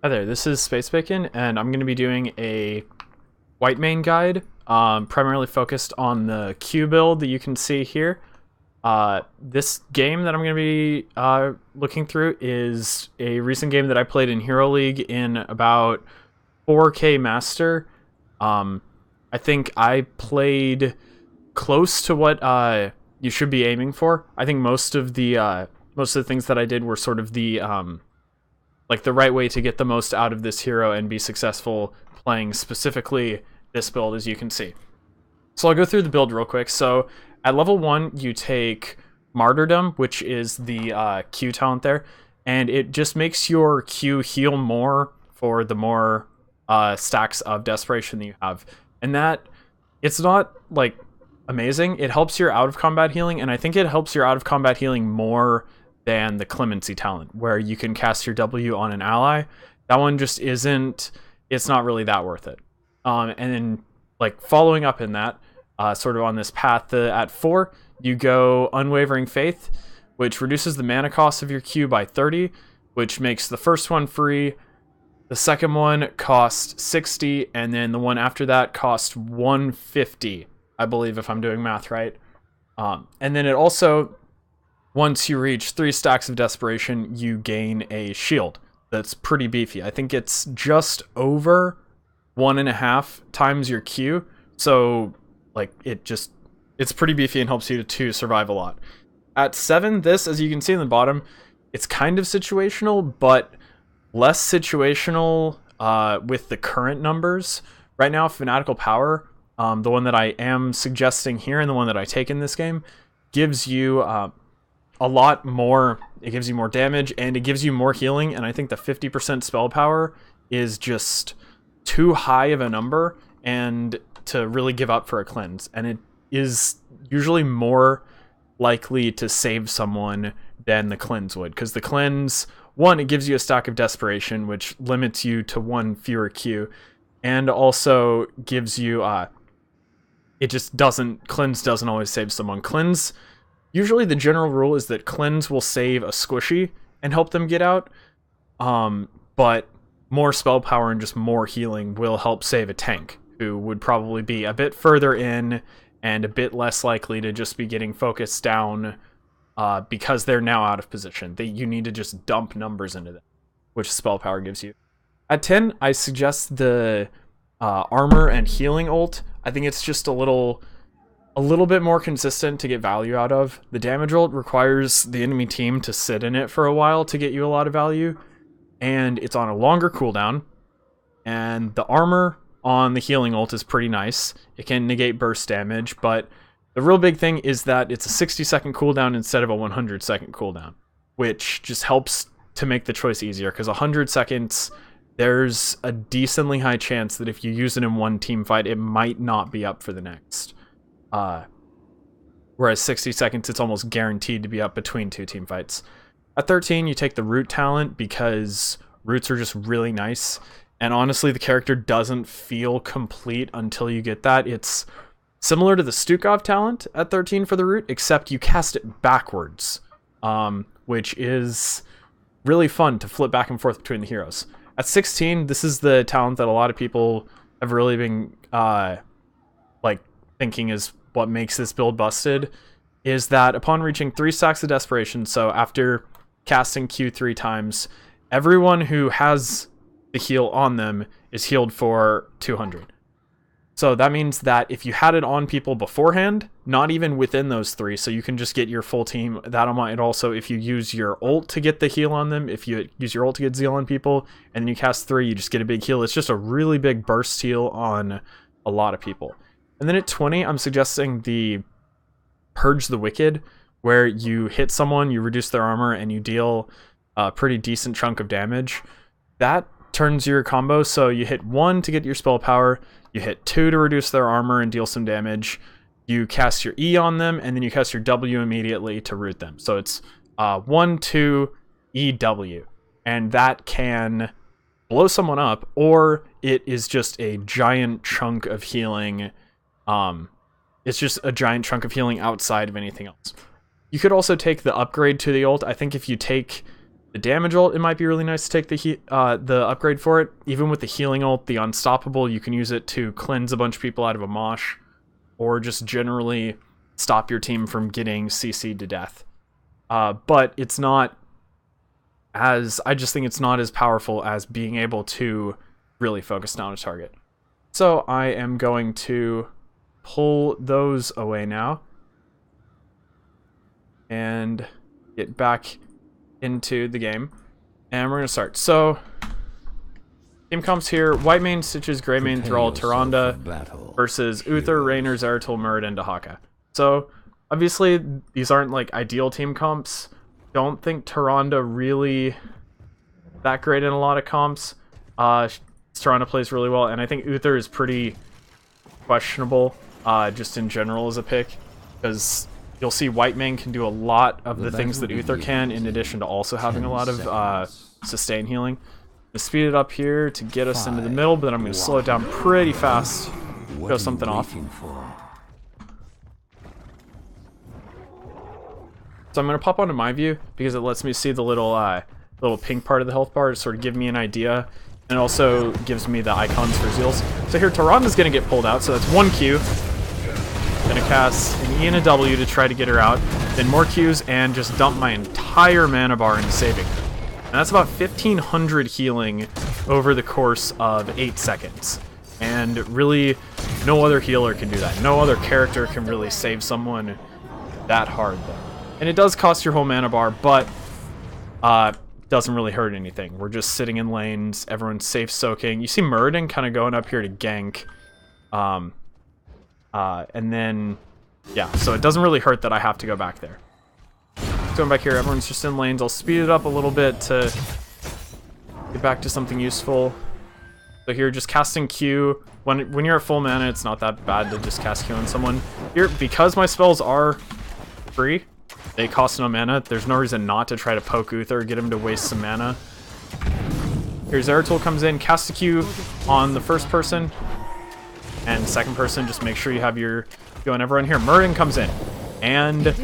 Hi there, this is Space Bacon, and I'm going to be doing a Whitemane guide, primarily focused on the Q build that you can see here. This game that I'm going to be looking through is a recent game that I played in Hero League in about 4K Master. I think I played close to what you should be aiming for. I think most of the things that I did were sort of the right way to get the most out of this hero and be successful playing specifically this build, as you can see. So I'll go through the build real quick. So at level 1, you take Martyrdom, which is the Q talent there, and it just makes your Q heal more for the more stacks of Desperation that you have. And that, it's not, like, amazing. It helps your out-of-combat healing, and I think it helps your out-of-combat healing more than the Clemency talent, where you can cast your W on an ally. That one just isn't, it's not really that worth it. And then, like, following up in that, sort of on this path, at 4, you go Unwavering Faith, which reduces the mana cost of your Q by 30, which makes the first one free. The second one costs 60, and then the one after that costs 150, I believe, if I'm doing math right. And then it also, once you reach 3 stacks of Desperation, you gain a shield that's pretty beefy. I think it's just over 1.5 times your Q. So, like, it's pretty beefy and helps you to survive a lot. At 7, this, as you can see in the bottom, it's kind of situational, but less situational with the current numbers. Right now, Fanatical Power, the one that I am suggesting here and the one that I take in this game, gives you a lot more. It gives you more damage and it gives you more healing, and I think the 50% spell power is just too high of a number and to really give up for a cleanse, and it is usually more likely to save someone than the cleanse would, because the cleanse, one, it gives you a stack of Desperation, which limits you to 1 fewer Q, and also gives you cleanse doesn't always save someone. Cleanse, usually the general rule is that cleanse will save a squishy and help them get out, but more spell power and just more healing will help save a tank, who would probably be a bit further in and a bit less likely to just be getting focused down because they're now out of position. You need to just dump numbers into them, which spell power gives you. At 10, I suggest the armor and healing ult. I think it's just a little bit more consistent to get value out of. The damage ult requires the enemy team to sit in it for a while to get you a lot of value, and it's on a longer cooldown. And the armor on the healing ult is pretty nice. It can negate burst damage, but the real big thing is that it's a 60-second cooldown instead of a 100-second cooldown, which just helps to make the choice easier, because 100 seconds, there's a decently high chance that if you use it in one team fight, it might not be up for the next. Whereas 60 seconds, it's almost guaranteed to be up between 2 team fights. At 13, you take the Root talent, because Roots are just really nice. And honestly, the character doesn't feel complete until you get that. It's similar to the Stukov talent at 13 for the Root, except you cast it backwards, which is really fun to flip back and forth between the heroes. At 16, this is the talent that a lot of people have really been thinking is what makes this build busted, is that upon reaching 3 stacks of Desperation, so after casting Q 3 times, everyone who has the heal on them is healed for 200. So that means that if you had it on people beforehand, not even within those 3, so you can just get your full team that on, and also if you use your ult to get the heal on them, if you use your ult to get Zeal on people, and then you cast 3, you just get a big heal. It's just a really big burst heal on a lot of people. And then at 20, I'm suggesting the Purge the Wicked, where you hit someone, you reduce their armor, and you deal a pretty decent chunk of damage. That turns your combo, so you hit 1 to get your spell power, you hit 2 to reduce their armor and deal some damage, you cast your E on them, and then you cast your W immediately to root them. So it's 1, 2, E, W. And that can blow someone up, or it is just a giant chunk of healing. It's just a giant chunk of healing outside of anything else. You could also take the upgrade to the ult. I think if you take The damage ult, it might be really nice to take the upgrade for it. Even with the healing ult, the unstoppable, you can use it to cleanse a bunch of people out of a mosh, or just generally stop your team from getting CC'd to death. But it's not I just think it's not as powerful as being able to really focus down a target. So I am going to pull those away now and get back into the game, and we're gonna start. So team comps here: Whitemane, Stitches, Greymane, Thrall, Tyrande versus Uther, Raynor, Zeratul, Murd, and Dahaka. So obviously these aren't like ideal team comps. Don't think Tyrande really that great in a lot of comps. Tyrande plays really well, and I think Uther is pretty questionable just in general as a pick, because you'll see Whitemane can do a lot of the things that Uther can, in addition to also having a lot of sustain healing. I'm going to speed it up here to get us into the middle, but then I'm going to slow it down pretty fast, show something off. So I'm going to pop onto my view, because it lets me see the little pink part of the health bar to sort of give me an idea, and it also gives me the icons for Zeals. So here, Tyrande's going to get pulled out, so that's 1 Q. Gonna cast an E and a W to try to get her out, then more Qs, and just dump my entire mana bar into saving her. And that's about 1,500 healing over the course of 8 seconds. And really, no other healer can do that. No other character can really save someone that hard, though. And it does cost your whole mana bar, but doesn't really hurt anything. We're just sitting in lanes, everyone's safe soaking. You see Murden kind of going up here to gank. And then, yeah, so it doesn't really hurt that I have to go back there. Going back here, everyone's just in lanes. I'll speed it up a little bit to get back to something useful. So here, just casting Q. When you're at full mana, it's not that bad to just cast Q on someone. Here, because my spells are free, they cost no mana, there's no reason not to try to poke Uther, get him to waste some mana. Here, Zeratul comes in, cast a Q on the first person. And second person, just make sure you have your Q on everyone. Here, Murden comes in, and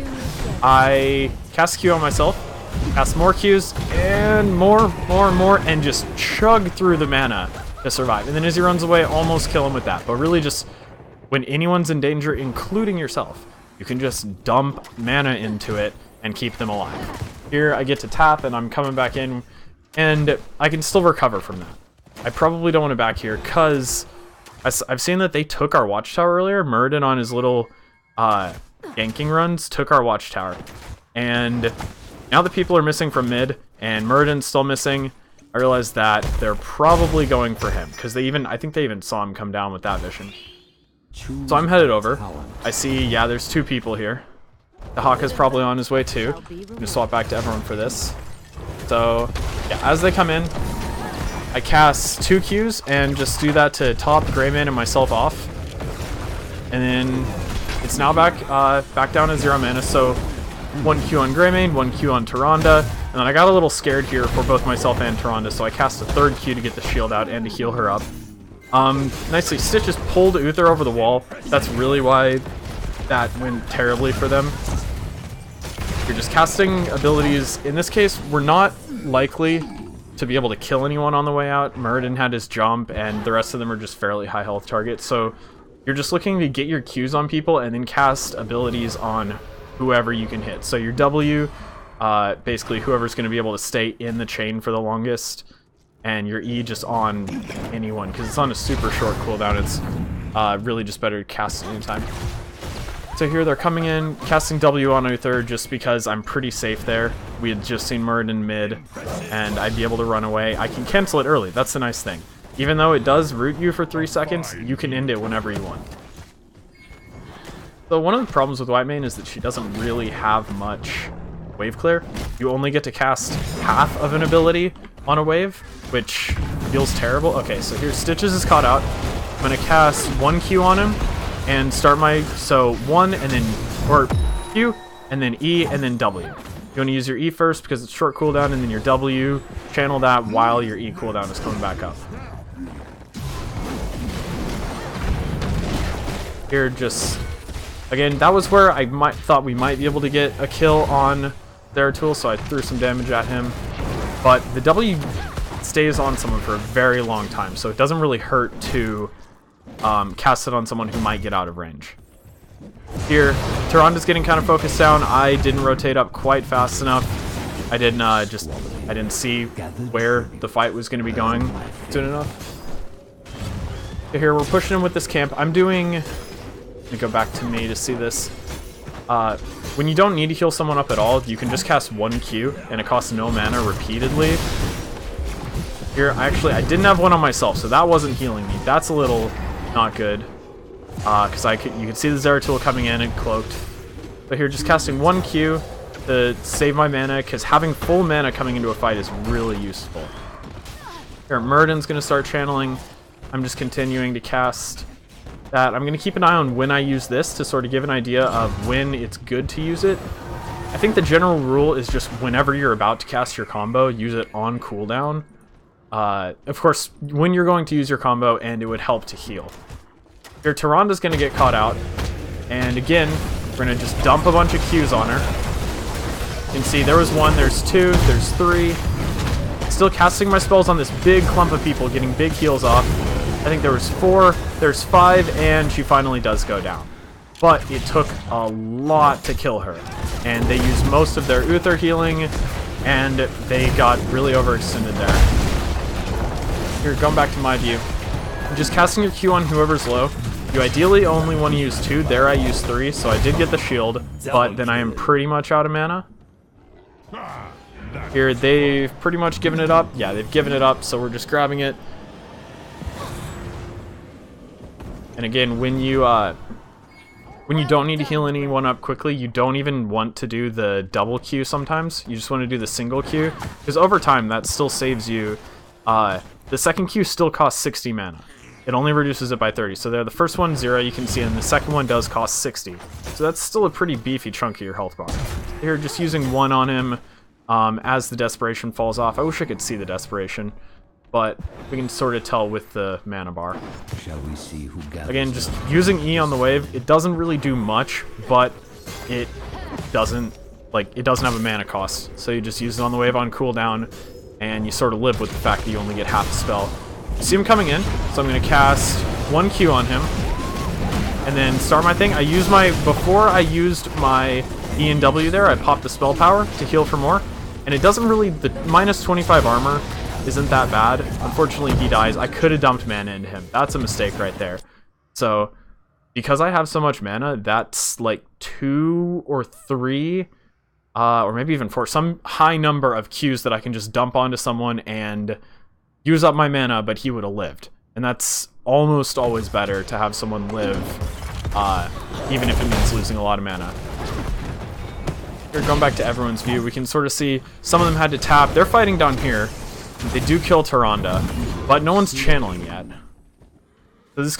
I cast Q on myself, cast more Qs, and more, and just chug through the mana to survive. And then as he runs away, almost kill him with that. But really just, when anyone's in danger, including yourself, you can just dump mana into it and keep them alive. Here, I get to tap, and I'm coming back in, and I can still recover from that. I probably don't want to back here, because I've seen that they took our watchtower earlier. Murden on his little ganking runs took our watchtower. And now that people are missing from mid and Murden's still missing, I realized that they're probably going for him, because I think they even saw him come down with that vision. So I'm headed over. I see, yeah, there's 2 people here. The Hawka's probably on his way too. I'm going to swap back to everyone for this. So, yeah, as they come in, I cast 2 Qs and just do that to top Greymane and myself off. And then it's now back down to 0 mana, so 1 Q on Greymane, 1 Q on Tyrande, and then I got a little scared here for both myself and Tyrande, so I cast a 3rd Q to get the shield out and to heal her up. Nicely, Stitch just pulled Uther over the wall. That's really why that went terribly for them. You're just casting abilities. In this case, we're not likely to be able to kill anyone on the way out. Murden had his jump, and the rest of them are just fairly high health targets. So you're just looking to get your Qs on people and then cast abilities on whoever you can hit. So your W, basically whoever's going to be able to stay in the chain for the longest, and your E just on anyone, because it's on a super short cooldown. It's really just better to cast at any time. So here they're coming in, casting W on Uther just because I'm pretty safe there. We had just seen Murden mid, and I'd be able to run away. I can cancel it early, that's the nice thing. Even though it does root you for 3 seconds, you can end it whenever you want. So one of the problems with Whitemane is that she doesn't really have much wave clear. You only get to cast half of an ability on a wave, which feels terrible. Okay, so here Stitches is caught out. I'm gonna cast 1 Q on him and start my, so 1 and then, or Q, and then E, and then W. You want to use your E first because it's short cooldown, and then your W, channel that while your E cooldown is coming back up. Here, just, again, that was where I thought we might be able to get a kill on Zeratul, so I threw some damage at him. but the W stays on someone for a very long time, so it doesn't really hurt to cast it on someone who might get out of range. Here, Tyranda's getting kind of focused down. I didn't rotate up quite fast enough. I didn't see where the fight was going to be going soon enough. Here, we're pushing in with this camp. Let me go back to me to see this. When you don't need to heal someone up at all, you can just cast one Q, and it costs no mana repeatedly. Here, I didn't have one on myself, so that wasn't healing me. That's a little not good. Because you could see the Zeratul coming in and cloaked. But here, just casting one Q to save my mana, because having full mana coming into a fight is really useful. Here, Murden's going to start channeling. I'm just continuing to cast that. I'm going to keep an eye on when I use this to sort of give an idea of when it's good to use it. I think the general rule is just whenever you're about to cast your combo, use it on cooldown. Of course, when you're going to use your combo, and it would help to heal. Here, Tyranda's going to get caught out. And again, we're going to just dump a bunch of Qs on her. You can see there was 1, there's 2, there's 3. Still casting my spells on this big clump of people, getting big heals off. I think there was 4, there's 5, and she finally does go down. But it took a lot to kill her. And they used most of their Uther healing, and they got really overextended there. Here, going back to my view. Just casting your Q on whoever's low. You ideally only want to use 2. There I used 3, so I did get the shield, but then I am pretty much out of mana. Here, they've pretty much given it up. Yeah, they've given it up, so we're just grabbing it. And again, when you don't need to heal anyone up quickly, you don't even want to do the double Q sometimes. You just want to do the single Q, because over time, that still saves you. The second Q still costs 60 mana. It only reduces it by 30. So there, the first one, 0, you can see, and the second one does cost 60. So that's still a pretty beefy chunk of your health bar. Here, just using 1 on him as the Desperation falls off. I wish I could see the Desperation, but we can sort of tell with the mana bar. Shall we see who again, just using E on the wave, it doesn't really do much, but it doesn't have a mana cost. So you just use it on the wave on cooldown, and you sort of live with the fact that you only get half the spell. You see him coming in, so I'm going to cast 1 Q on him, and then start my thing. Before I used my E and W there, I popped the spell power to heal for more, and it doesn't really, the minus 25 armor isn't that bad. Unfortunately, he dies. I could have dumped mana into him. That's a mistake right there. So, because I have so much mana, that's like 2 or 3, or maybe even 4, some high number of Qs that I can just dump onto someone and use up my mana, but he would have lived. And that's almost always better to have someone live, even if it means losing a lot of mana. Here, going back to everyone's view, we can sort of see some of them had to tap. They're fighting down here. They do kill Tyranda, but no one's channeling yet. So this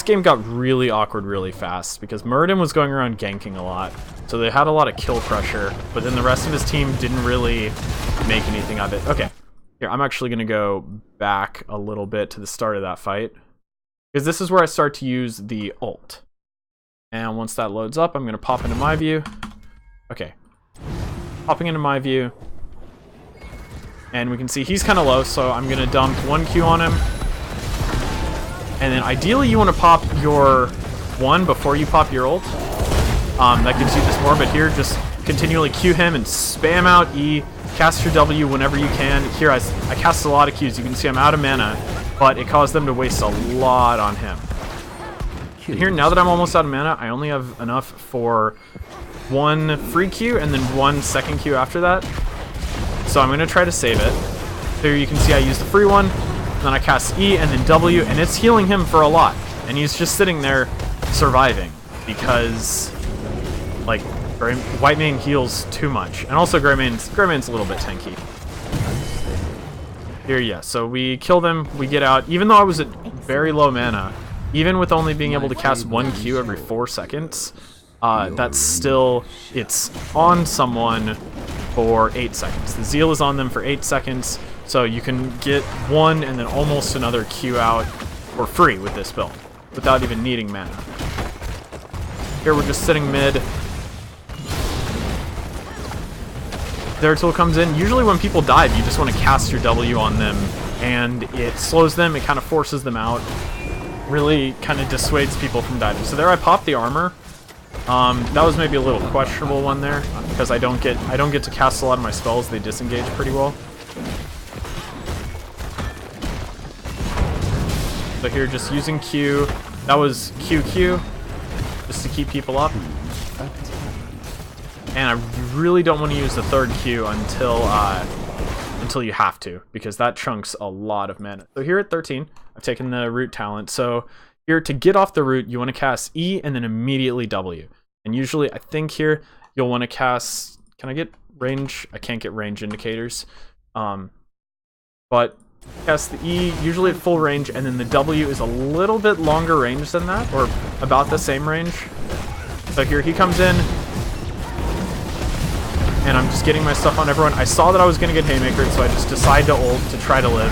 game got really awkward really fast, because Muradin was going around ganking a lot. So they had a lot of kill pressure, but then the rest of his team didn't really make anything of it. Okay. Here, I'm actually going to go back a little bit to the start of that fight, because this is where I start to use the ult. And once that loads up, I'm going to pop into my view. Okay. Popping into my view. And we can see he's kind of low, so I'm going to dump 1 Q on him. And then ideally you want to pop your 1 before you pop your ult. That gives you this more, but here just continually Q him and spam out E. Cast your W whenever you can. Here, I cast a lot of Qs. You can see I'm out of mana, but it caused them to waste a lot on him. And here, now that I'm almost out of mana, I only have enough for 1 free Q and then 1 second Q after that. So I'm going to try to save it. There you can see I use the free one, then I cast E and then W, and it's healing him for a lot. And he's just sitting there surviving, because, like, Whitemane heals too much, and also Greymane's a little bit tanky. Here, yeah, so we kill them, we get out. Even though I was at very low mana, even with only being able to cast 1 Q every 4 seconds, that's still, it's on someone for 8 seconds. The Zeal is on them for 8 seconds, so you can get 1 and then almost another Q out for free with this build, without even needing mana. Here we're just sitting mid. their tool comes in. Usually when people dive, you just want to cast your W on them, and it slows them, it kind of forces them out. Really kind of dissuades people from diving. So there I popped the armor. That was maybe a little questionable one there, because I don't get to cast a lot of my spells. They disengage pretty well. So here, just using Q. That was QQ, just to keep people up. And I really don't want to use the third Q until you have to, because that chunks a lot of mana. So here at 13, I've taken the root talent. So here, to get off the root, you want to cast E and then immediately W. And usually, I think here, you'll want to cast... Can I get range? I can't get range indicators. But cast the E, usually at full range, and then the W is a little bit longer range than that, or about the same range. So here, he comes in, and I'm just getting my stuff on everyone. I saw that I was going to get Haymaker, so I just decided to ult to try to live.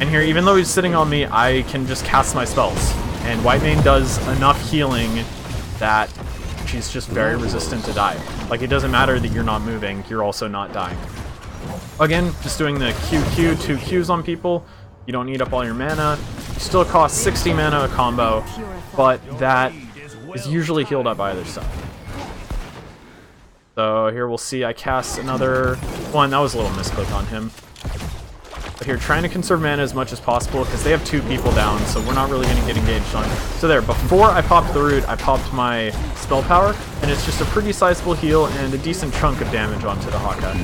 And here, even though he's sitting on me, I can just cast my spells. And Whitemane does enough healing that she's just very resistant to die. Like, it doesn't matter that you're not moving, you're also not dying. Again, just doing the QQ, 2 Qs on people. You don't need up all your mana. You still cost 60 mana a combo, but that is usually healed up by either side. So here we'll see I cast another one. That was a little misclick on him. But here, trying to conserve mana as much as possible, because they have 2 people down, so we're not really going to get engaged on. So there, before I popped the root, I popped my spell power, and it's just a pretty sizable heal and a decent chunk of damage onto the Hawkeye.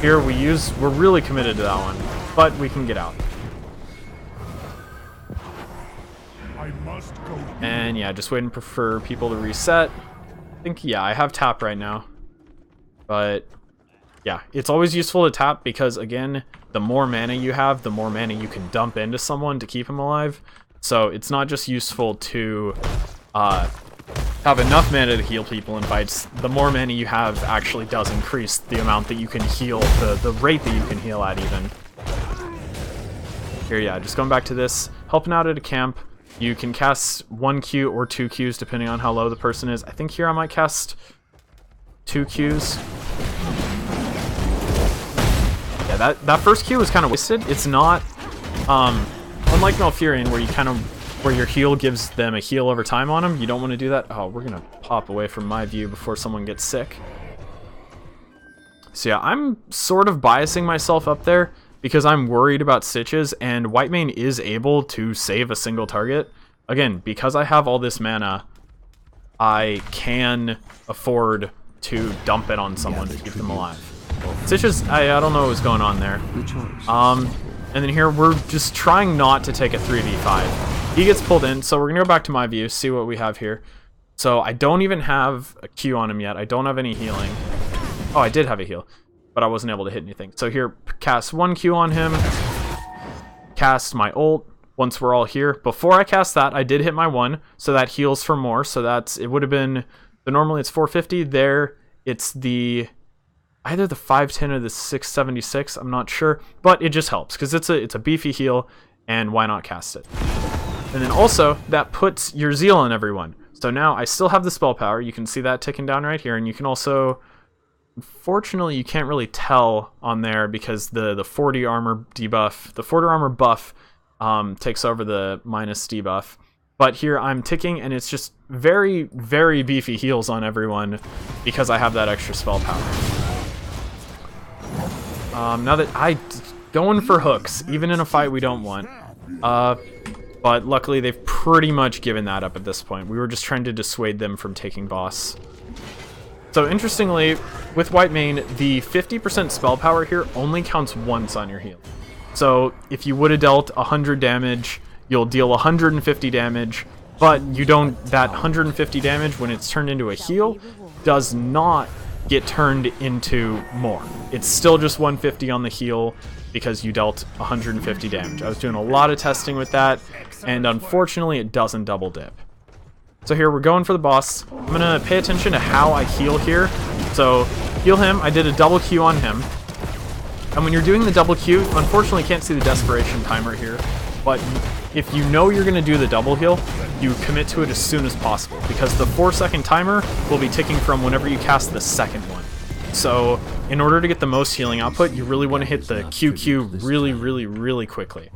Here we're really committed to that one, but we can get out. And yeah, just waiting for people to reset. I think, yeah, I have tap right now. But yeah, it's always useful to tap because, again, the more mana you have, the more mana you can dump into someone to keep him alive. So it's not just useful to have enough mana to heal people in fights. The more mana you have actually does increase the amount that you can heal, the rate that you can heal at even. Here, yeah, just going back to this, helping out at a camp. You can cast 1 Q or 2 Qs depending on how low the person is. I think here I might cast 2 Qs. Yeah, that first Q was kind of wasted. It's not, unlike Malfurion, where your heal gives them a heal over time on them. You don't want to do that. Oh, we're gonna pop away from my view before someone gets sick. So yeah, I'm sort of biasing myself up there because I'm worried about Stitches, and Whitemane is able to save a single target. Again, because I have all this mana, I can afford to dump it on someone to keep them alive. Stitches, I don't know what's going on there. And then here, we're just trying not to take a 3v5. He gets pulled in, so we're gonna go back to my view, see what we have here. So I don't even have a Q on him yet. I don't have any healing. Oh, I did have a heal, but I wasn't able to hit anything. So here, cast 1 Q on him, cast my ult once we're all here. Before I cast that, I did hit my 1, so that heals for more. So it would have been, so normally it's 450. There, it's either the 510 or the 676, I'm not sure, but it just helps because it's a beefy heal, and why not cast it? And then also, that puts your Zeal on everyone. So now I still have the spell power. You can see that ticking down right here, and you can also, unfortunately, you can't really tell on there because the 40 armor debuff, the 40 armor buff takes over the minus debuff. But here I'm ticking, and it's just very, very beefy heals on everyone because I have that extra spell power. Now that going for hooks, even in a fight we don't want. But luckily they've pretty much given that up at this point. We were just trying to dissuade them from taking boss. So interestingly, with Whitemane, the 50% spell power here only counts once on your heal. So if you would have dealt 100 damage, you'll deal 150 damage, but you don't, that 150 damage when it's turned into a heal does not get turned into more. It's still just 150 on the heal because you dealt 150 damage. I was doing a lot of testing with that, and unfortunately it doesn't double dip. So here we're going for the boss. I'm gonna pay attention to how I heal here. So heal him, I did a double Q on him. And when you're doing the double Q, unfortunately you can't see the desperation timer here, but if you know you're gonna do the double heal, you commit to it as soon as possible because the 4-second timer will be ticking from whenever you cast the second one. So in order to get the most healing output, you really want to hit the QQ really quickly.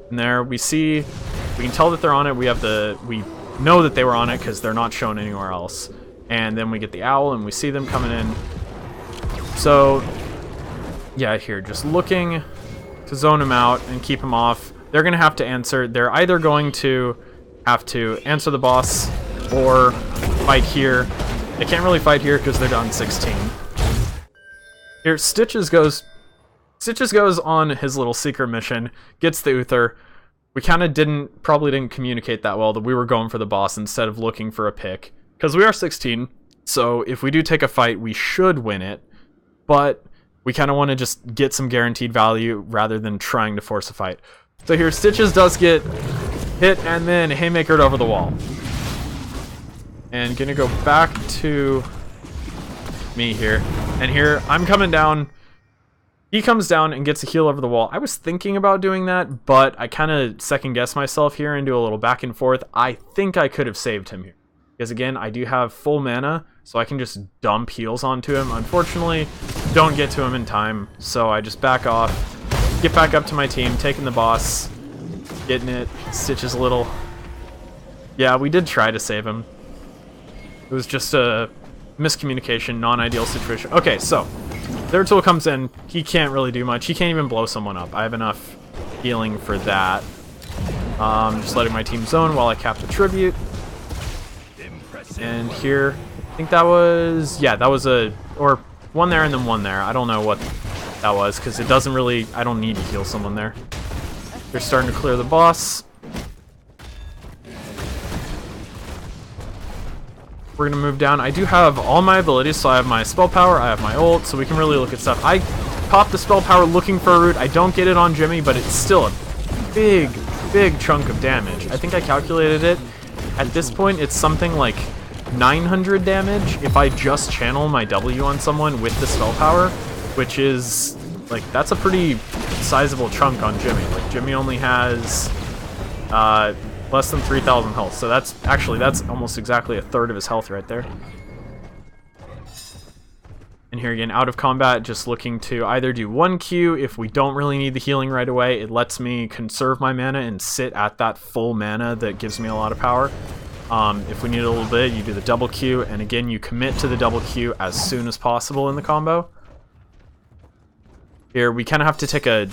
And there we can tell that they're on it. We know that they were on it because they're not shown anywhere else. And then we get the owl and we see them coming in. So yeah, here, just looking to zone them out and keep them off. They're going to have to answer. They're either going to have to answer the boss or fight here. They can't really fight here because they're down 16. Here, Stitches goes on his little secret mission, gets the Uther. We kind of probably didn't communicate that well that we were going for the boss instead of looking for a pick. Because we are 16, so if we do take a fight, we should win it. But we kind of want to just get some guaranteed value rather than trying to force a fight. So here, Stitches does get hit and then haymakered over the wall. And gonna go back to me here. And here, I'm coming down. He comes down and gets a heal over the wall. I was thinking about doing that, but I kind of second-guess myself here and do a little back and forth. I think I could have saved him here. Because again, I do have full mana, so I can just dump heals onto him. Unfortunately, don't get to him in time, so I just back off, get back up to my team, taking the boss, getting it, Stitches a little. Yeah, we did try to save him. It was just a miscommunication, non-ideal situation. Okay, so their tool comes in. He can't really do much. He can't even blow someone up. I have enough healing for that. Just letting my team zone while I cap the tribute. And here, I think that was, yeah, that was or one there and then one there. I don't know what that was because it doesn't really, I don't need to heal someone there. They're starting to clear the boss. We're going to move down. I do have all my abilities, so I have my spell power, I have my ult, so we can really look at stuff. I pop the spell power looking for a root. I don't get it on Jimmy, but it's still a big chunk of damage. I think I calculated it. At this point, it's something like 900 damage if I just channel my W on someone with the spell power, which is, like, that's a pretty sizable chunk on Jimmy. Like, Jimmy only has less than 3,000 health, so that's almost exactly a third of his health right there. And here again, out of combat, just looking to either do 1Q if we don't really need the healing right away. It lets me conserve my mana and sit at that full mana that gives me a lot of power. If we need a little bit, you do the double Q, and again, you commit to the double Q as soon as possible in the combo. Here, we kind of have to take a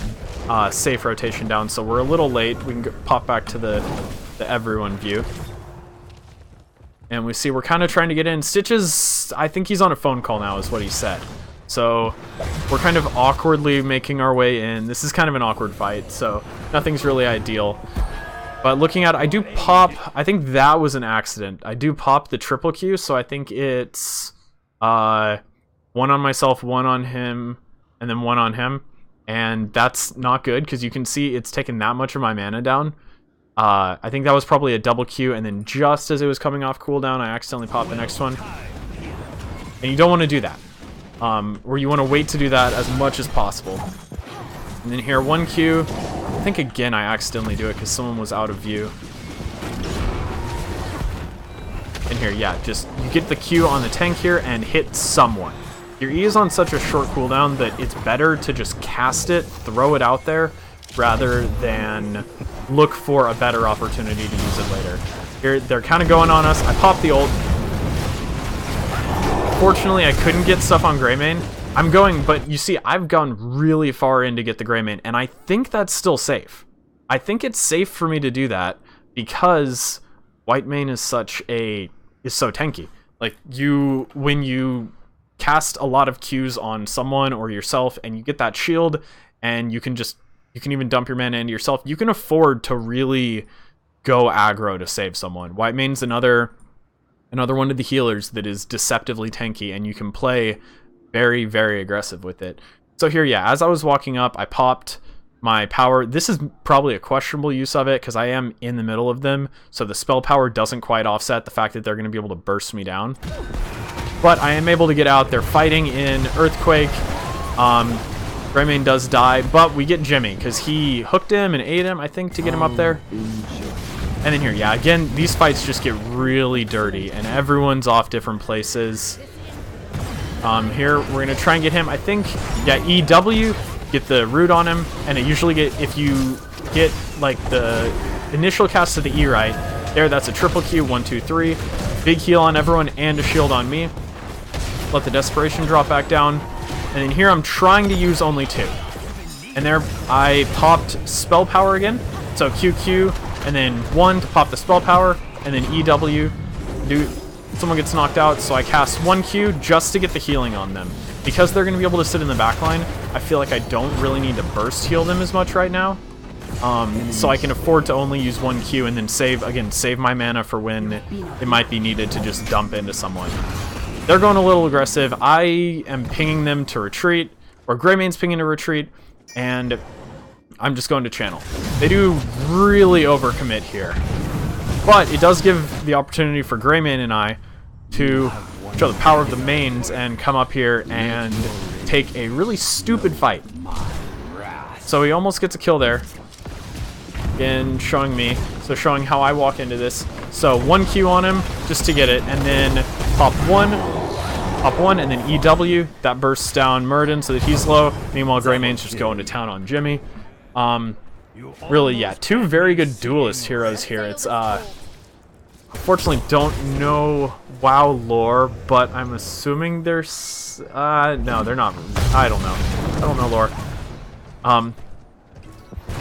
safe rotation down, so we're a little late. We can pop back to the everyone view. And we see we're kind of trying to get in. Stitches, I think he's on a phone call now is what he said. So we're kind of awkwardly making our way in. This is kind of an awkward fight, so nothing's really ideal. But looking at it, I do pop, I think that was an accident. I do pop the triple Q, so I think it's one on myself, one on him, and then one on him. And that's not good, because you can see it's taken that much of my mana down. I think that was probably a double Q, and then just as it was coming off cooldown, I accidentally popped the next one. And you don't want to do that. Or you want to wait to do that as much as possible. And then here, 1Q. I think again I accidentally do it because someone was out of view. And here, yeah, just you get the Q on the tank here and hit someone. Your E is on such a short cooldown that it's better to just cast it, throw it out there, rather than look for a better opportunity to use it later. Here, they're kind of going on us. I popped the ult. Fortunately, I couldn't get stuff on Greymane. I'm going, but you see, I've gone really far in to get the Greymane, and I think that's still safe. I think it's safe for me to do that because Whitemane is so tanky. Like, when you cast a lot of Qs on someone or yourself, and you get that shield, and you can even dump your mana into yourself, you can afford to really go aggro to save someone. Whitemane's another one of the healers that is deceptively tanky, and you can play very, very aggressive with it. So here, yeah, as I was walking up, I popped my power. This is probably a questionable use of it because I am in the middle of them, so the spell power doesn't quite offset the fact that they're going to be able to burst me down. But I am able to get out. They're fighting in Earthquake. Whitemane does die, but we get Jimmy because he hooked him and ate him, I think, to get him up there. And then here, yeah, again, these fights just get really dirty, and everyone's off different places. Here, we're going to try and get him, I think, yeah, EW, get the root on him, and it usually if you get, like, the initial cast of the E right, there, that's a triple Q, 1, 2, 3, big heal on everyone, and a shield on me. Let the desperation drop back down, and then here I'm trying to use only 2. And there, I popped spell power again, so QQ, and then 1 to pop the spell power, and then EW, someone gets knocked out, so I cast 1Q just to get the healing on them. Because they're going to be able to sit in the backline, I feel like I don't really need to burst heal them as much right now. So I can afford to only use 1Q and then save my mana for when it might be needed to just dump into someone. They're going a little aggressive. I am pinging them to retreat, or Greymane's pinging to retreat, and I'm just going to channel. They do really overcommit here. But it does give the opportunity for Greymane and I to show the power of the mains and come up here and take a really stupid fight. So he almost gets a kill there. Again, showing me. So showing how I walk into this. So 1Q on him just to get it, and then pop 1, and then EW. That bursts down Murden so that he's low. Meanwhile, Greymane's just going to town on Jimmy. Really, yeah, 2 very good duelist heroes here. It's, unfortunately don't know WoW lore, but I'm assuming there's, no, they're not. I don't know. I don't know lore.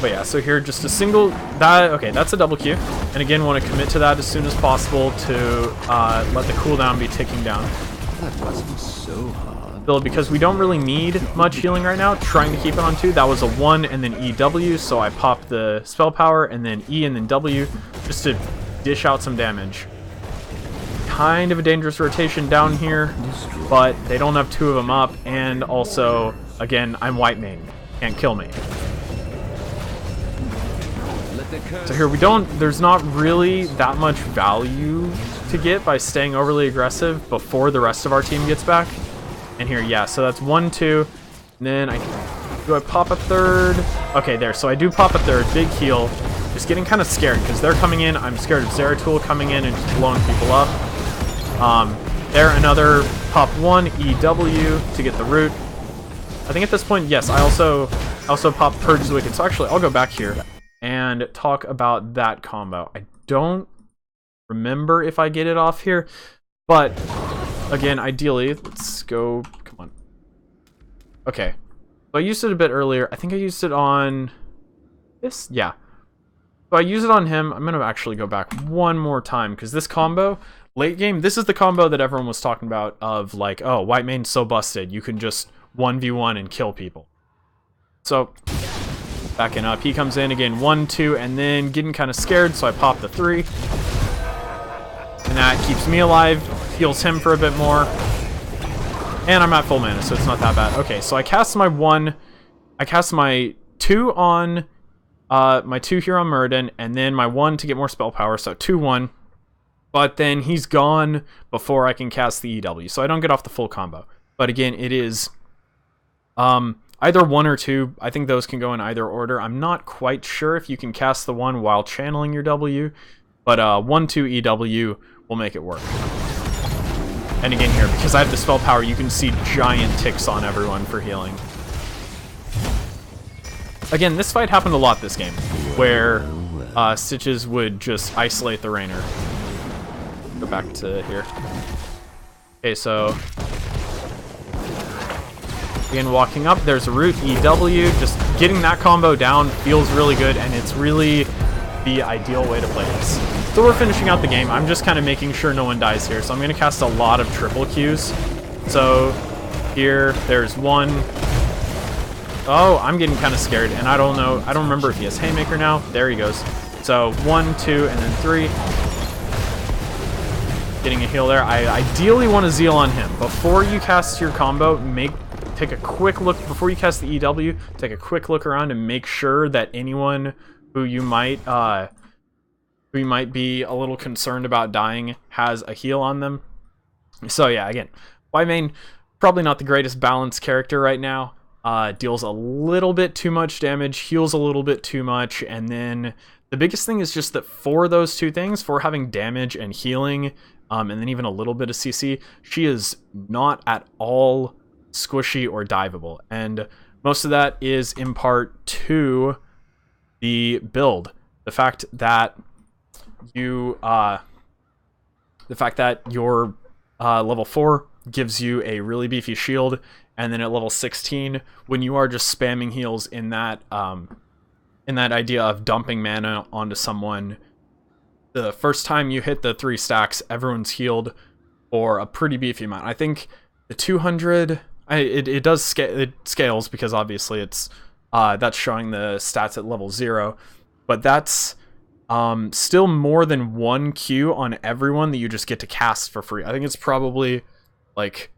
But yeah, so here just a single, okay, that's a double Q. And again, want to commit to that as soon as possible to let the cooldown be ticking down. That must be so hard. Because we don't really need much healing right now, trying to keep it on 2. That was a 1 and then EW, so I popped the spell power and then E and then W just to dish out some damage. Kind of a dangerous rotation down here, but they don't have 2 of them up, and also, again, I'm Whitemane. Can't kill me. So here there's not really that much value to get by staying overly aggressive before the rest of our team gets back. And here, yeah, so that's 1, 2, and then do I pop a third? Okay, there, so I do pop a third, big heal. Just getting kind of scared, because they're coming in, I'm scared of Zeratul coming in and just blowing people up. There, another pop 1, EW to get the root. I think at this point, yes, I also pop Purge the Wicked, so actually, I'll go back here and talk about that combo. I don't remember if I get it off here, but again, ideally, let's go, come on. Okay, so I used it a bit earlier. I think I used it on this, yeah. So I use it on him. I'm going to actually go back one more time, because this combo, late game, this is the combo that everyone was talking about of like, oh, Whitemane's so busted, you can just 1v1 and kill people. So, backing up, he comes in again, 1, 2, and then getting kind of scared, so I pop the 3. And that keeps me alive, heals him for a bit more. And I'm at full mana, so it's not that bad. Okay, so I cast my 1, I cast my 2 on, my 2 here on Murden, and then my 1 to get more spell power, so 2, 1. But then he's gone before I can cast the EW, so I don't get off the full combo. But again, it is either 1 or 2. I think those can go in either order. I'm not quite sure if you can cast the 1 while channeling your W, but 1, 2 EW will make it work. And again here, because I have the spell power, you can see giant ticks on everyone for healing. Again, this fight happened a lot this game, where Stitches would just isolate the Rainer. Go back to here. Okay, so again, walking up, there's a root, EW, just getting that combo down feels really good, and it's really the ideal way to play this. So we're finishing out the game. I'm just kind of making sure no one dies here, so I'm going to cast a lot of triple Qs. So here, there's 1. Oh, I'm getting kind of scared, and I don't know, I don't remember if he has Haymaker now. There he goes. So 1, 2, and then 3. Getting a heal there. I ideally want to Zeal on him. Before you cast your combo, take a quick look, before you cast the EW, take a quick look around and make sure that anyone who you might be a little concerned about dying has a heal on them. So yeah, again, Whitemane, probably not the greatest balanced character right now. Deals a little bit too much damage, heals a little bit too much, and then the biggest thing is just that for those 2 things, for having damage and healing, and then even a little bit of CC, she is not at all squishy or diveable. And most of that is in part to the build. The fact that your level 4 gives you a really beefy shield, and then at level 16, when you are just spamming heals in that idea of dumping mana onto someone, the first time you hit the 3 stacks, everyone's healed for a pretty beefy amount. I think the 200, it does it scales because obviously it's that's showing the stats at level 0, but that's still more than 1 Q on everyone that you just get to cast for free. I think it's probably like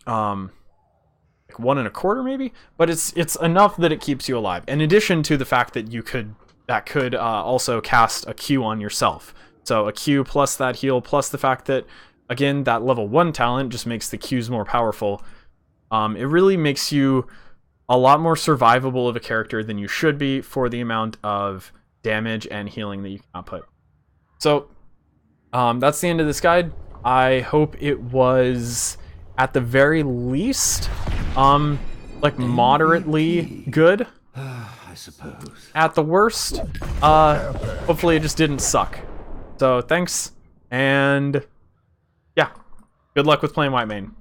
1.25 maybe, but it's enough that it keeps you alive. In addition to the fact that you could also cast a Q on yourself. So a Q plus that heal plus the fact that, again, that level 1 talent just makes the Qs more powerful. It really makes you a lot more survivable of a character than you should be for the amount of damage and healing that you can output. So that's the end of this guide. I hope it was at the very least like moderately good. I suppose. At the worst, hopefully it just didn't suck. So thanks, and yeah, good luck with playing Whitemane.